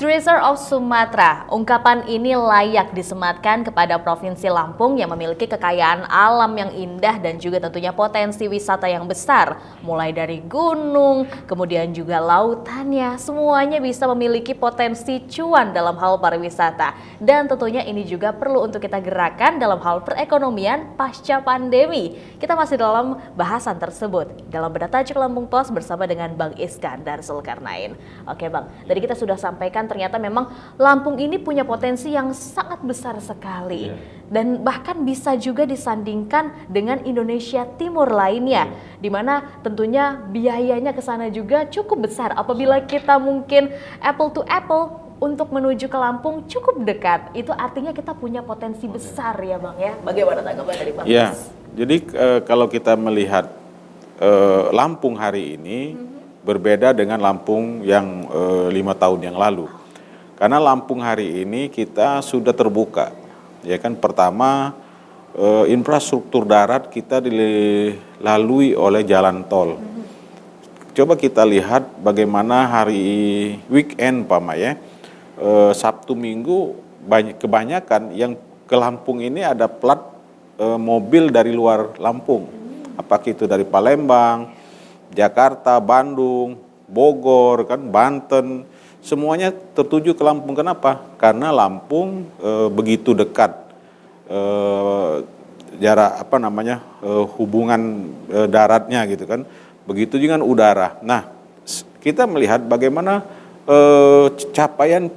Treasure of Sumatra, ungkapan ini layak disematkan kepada Provinsi Lampung yang memiliki kekayaan alam yang indah dan juga tentunya potensi wisata yang besar. Mulai dari gunung, kemudian juga lautannya, semuanya bisa memiliki potensi cuan dalam hal pariwisata. Dan tentunya ini juga perlu untuk kita gerakan dalam hal perekonomian pasca pandemi. Kita masih dalam bahasan tersebut dalam Bedah Tajuk Lampung Pos bersama dengan Bang Iskandar Zulkarnain. Oke Bang, tadi kita sudah sampaikan ternyata memang Lampung ini punya potensi yang sangat besar sekali. Dan bahkan bisa juga disandingkan dengan Indonesia Timur lainnya, di mana tentunya biayanya ke sana juga cukup besar. Apabila kita mungkin apple to apple untuk menuju ke Lampung cukup dekat, itu artinya kita punya potensi besar ya Bang ya. Bagaimana tanggapan dari Bang? Ya, jadi kalau kita melihat Lampung hari ini berbeda dengan Lampung yang 5 tahun yang lalu. Karena Lampung hari ini kita sudah terbuka, ya kan. Pertama, infrastruktur darat kita dilalui oleh jalan tol. Coba kita lihat bagaimana hari weekend, Sabtu Minggu kebanyakan yang ke Lampung ini ada plat mobil dari luar Lampung. Apakah itu dari Palembang, Jakarta, Bandung, Bogor, kan, Banten. Semuanya tertuju ke Lampung. Kenapa? Karena Lampung begitu dekat jarak hubungan daratnya gitu kan. Begitu juga udara. Nah, kita melihat bagaimana capaian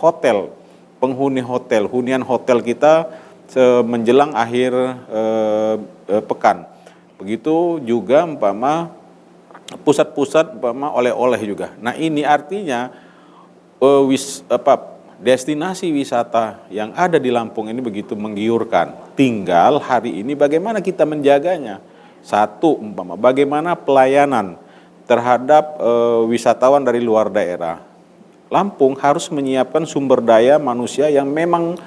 hotel, hunian hotel kita menjelang akhir pekan. Begitu juga pusat-pusat oleh-oleh juga. Nah, ini artinya destinasi wisata yang ada di Lampung ini begitu menggiurkan. Tinggal hari ini bagaimana kita menjaganya. Satu, bagaimana pelayanan terhadap wisatawan dari luar daerah. Lampung harus menyiapkan sumber daya manusia yang memang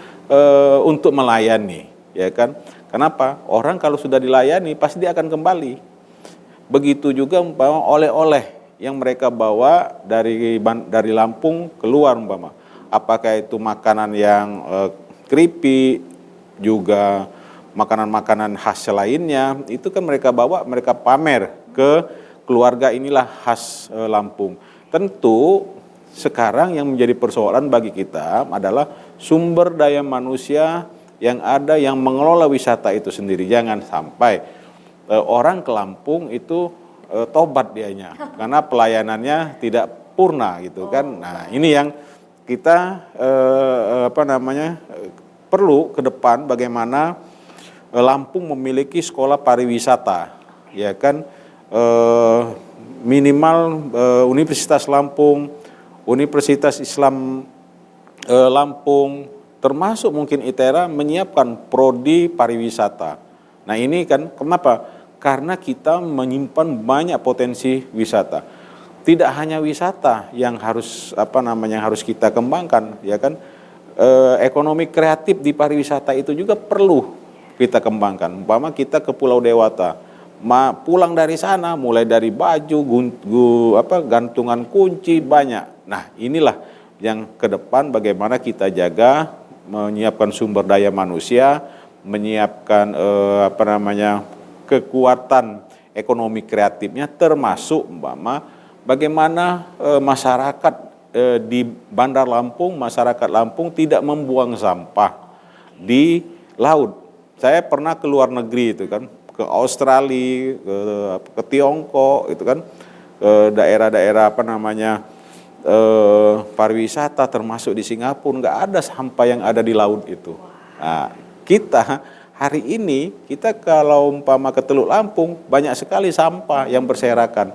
untuk melayani, ya kan? Kenapa? Orang kalau sudah dilayani pasti dia akan kembali. Begitu juga oleh-oleh yang mereka bawa dari Lampung keluar apakah itu makanan yang keripik, juga makanan-makanan khas lainnya, itu kan mereka bawa, mereka pamer ke keluarga, inilah khas Lampung. Tentu sekarang yang menjadi persoalan bagi kita adalah sumber daya manusia yang ada yang mengelola wisata itu sendiri. Jangan sampai orang ke Lampung itu tobat dianya karena pelayanannya tidak purna gitu kan. Nah, ini yang kita perlu ke depan, bagaimana Lampung memiliki sekolah pariwisata, ya kan, minimal Universitas Lampung, Universitas Islam Lampung, termasuk mungkin ITERA menyiapkan prodi pariwisata. Nah, ini kan kenapa? Karena kita menyimpan banyak potensi wisata. Tidak hanya wisata yang harus harus kita kembangkan, ya kan? Ekonomi kreatif di pariwisata itu juga perlu kita kembangkan. Umpama kita ke Pulau Dewata, pulang dari sana mulai dari baju, gantungan kunci banyak. Nah, inilah yang ke depan bagaimana kita jaga, menyiapkan sumber daya manusia, menyiapkan kekuatan ekonomi kreatifnya, termasuk bagaimana masyarakat di Bandar Lampung, masyarakat Lampung tidak membuang sampah di laut. Saya pernah ke luar negeri itu kan, ke Australia, ke Tiongkok itu kan, ke daerah-daerah pariwisata termasuk di Singapura, nggak ada sampah yang ada di laut itu. Nah, kita hari ini kalau ke Teluk Lampung banyak sekali sampah yang berserakan.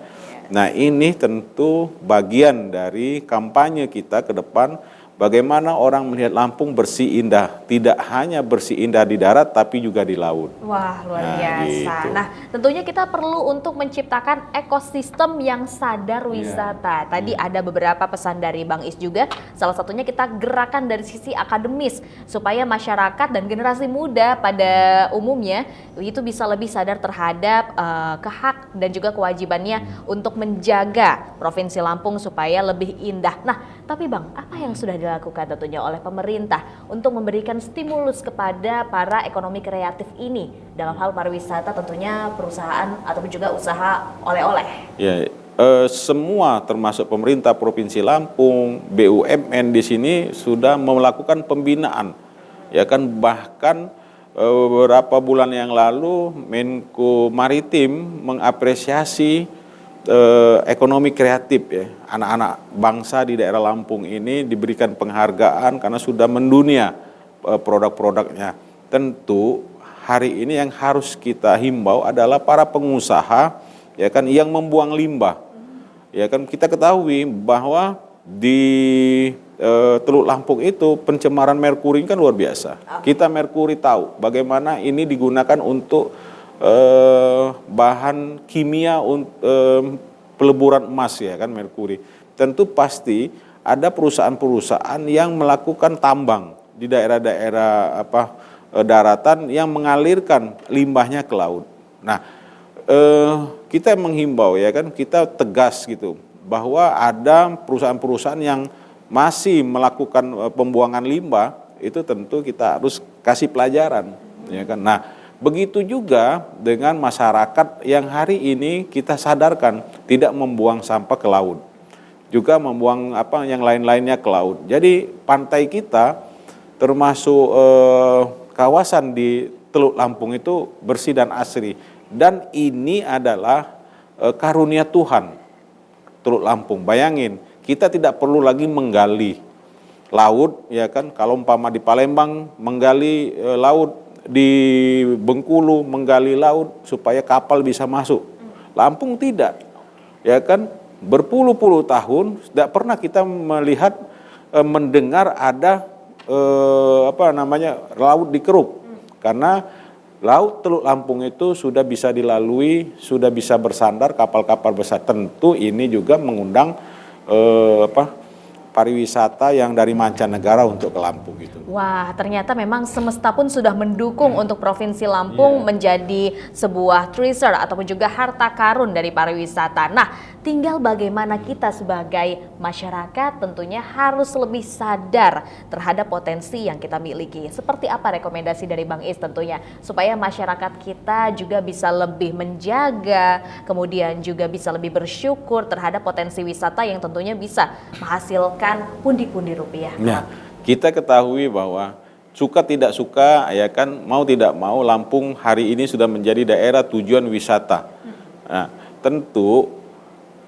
Nah, ini tentu bagian dari kampanye kita ke depan, bagaimana orang melihat Lampung bersih indah, tidak hanya bersih indah di darat tapi juga di laut. Wah, luar biasa. Gitu. Nah, tentunya kita perlu untuk menciptakan ekosistem yang sadar wisata. Tadi ada beberapa pesan dari Bang Is juga, salah satunya kita gerakan dari sisi akademis supaya masyarakat dan generasi muda pada umumnya itu bisa lebih sadar terhadap hak dan juga kewajibannya untuk menjaga Provinsi Lampung supaya lebih indah. Nah, Tapi Bang, apa yang sudah dilakukan tentunya oleh pemerintah untuk memberikan stimulus kepada para ekonomi kreatif ini dalam hal pariwisata, tentunya perusahaan ataupun juga usaha oleh-oleh? Ya, semua termasuk pemerintah Provinsi Lampung, BUMN di sini sudah melakukan pembinaan. Ya kan, bahkan beberapa bulan yang lalu Menko Maritim mengapresiasi ekonomi kreatif ya. Anak-anak bangsa di daerah Lampung ini diberikan penghargaan karena sudah mendunia produk-produknya. Tentu hari ini yang harus kita himbau adalah para pengusaha ya kan yang membuang limbah. Ya kan, kita ketahui bahwa di Teluk Lampung itu pencemaran merkuri kan luar biasa. Kita merkuri tahu bagaimana ini digunakan untuk bahan kimia peleburan emas ya kan, merkuri. Tentu pasti ada perusahaan-perusahaan yang melakukan tambang di daerah-daerah daratan yang mengalirkan limbahnya ke laut. Nah, kita menghimbau ya kan, kita tegas gitu bahwa ada perusahaan-perusahaan yang masih melakukan pembuangan limbah, itu tentu kita harus kasih pelajaran ya kan. Nah, begitu juga dengan masyarakat yang hari ini kita sadarkan tidak membuang sampah ke laut, juga membuang yang lain-lainnya ke laut. Jadi pantai kita termasuk kawasan di Teluk Lampung itu bersih dan asri. Dan ini adalah karunia Tuhan Teluk Lampung. Bayangin, kita tidak perlu lagi menggali laut ya kan. Kalau umpama di Palembang menggali laut, di Bengkulu menggali laut supaya kapal bisa masuk. Lampung tidak. Ya kan, berpuluh-puluh tahun tidak pernah kita melihat mendengar ada laut dikeruk. Karena Laut Teluk Lampung itu sudah bisa dilalui, sudah bisa bersandar kapal-kapal besar. Tentu ini juga mengundang pariwisata yang dari mancanegara untuk ke Lampung gitu. Wah, ternyata memang semesta pun sudah mendukung untuk Provinsi Lampung menjadi sebuah treasure ataupun juga harta karun dari pariwisata. Nah, tinggal bagaimana kita sebagai masyarakat tentunya harus lebih sadar terhadap potensi yang kita miliki. Seperti apa rekomendasi dari Bang Is tentunya supaya masyarakat kita juga bisa lebih menjaga, kemudian juga bisa lebih bersyukur terhadap potensi wisata yang tentunya bisa menghasilkan pundi-pundi rupiah. Nah, kita ketahui bahwa suka tidak suka ya kan, mau tidak mau Lampung hari ini sudah menjadi daerah tujuan wisata. Nah, tentu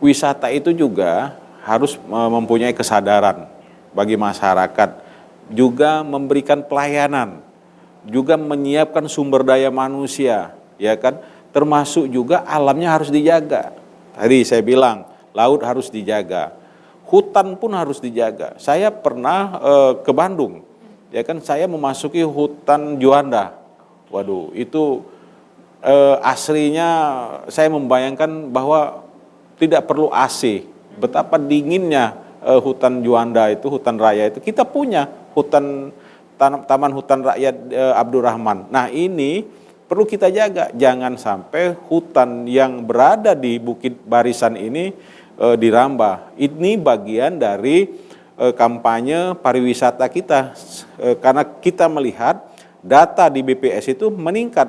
wisata itu juga harus mempunyai kesadaran bagi masyarakat, juga memberikan pelayanan, juga menyiapkan sumber daya manusia, ya kan, termasuk juga alamnya harus dijaga. Tadi saya bilang laut harus dijaga. Hutan pun harus dijaga. Saya pernah ke Bandung, ya kan, saya memasuki hutan Juanda. Waduh, itu aslinya saya membayangkan bahwa tidak perlu AC. Betapa dinginnya hutan Juanda itu, hutan raya itu. Kita punya taman hutan rakyat Abdurrahman. Nah, ini perlu kita jaga. Jangan sampai hutan yang berada di Bukit Barisan ini dirambah. Ini bagian dari kampanye pariwisata kita, karena kita melihat data di BPS itu meningkat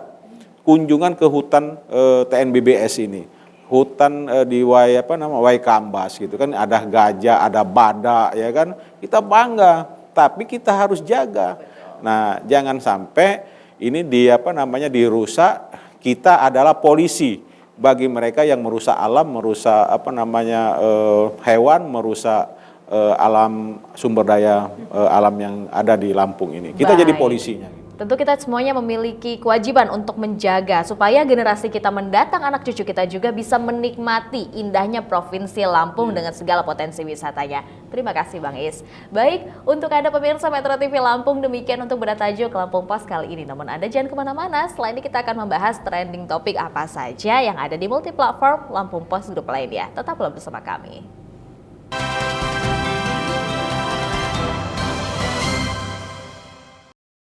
kunjungan ke hutan TNBBS ini, hutan di Waikambas gitu kan, ada gajah, ada badak ya kan, kita bangga, tapi kita harus jaga. Nah, jangan sampai ini dirusak. Kita adalah polisi bagi mereka yang merusak alam, merusak hewan, merusak alam, sumber daya alam yang ada di Lampung ini. Kita jadi polisinya. Tentu kita semuanya memiliki kewajiban untuk menjaga supaya generasi kita mendatang, anak cucu kita juga bisa menikmati indahnya Provinsi Lampung dengan segala potensi wisatanya. Terima kasih Bang Is. Baik, untuk Anda pemirsa Metro TV Lampung, demikian untuk bertajuk Lampung Pos kali ini. Namun Anda jangan kemana-mana, setelah ini kita akan membahas trending topik apa saja yang ada di multi platform Lampung Pos Group lainnya. Tetaplah bersama kami.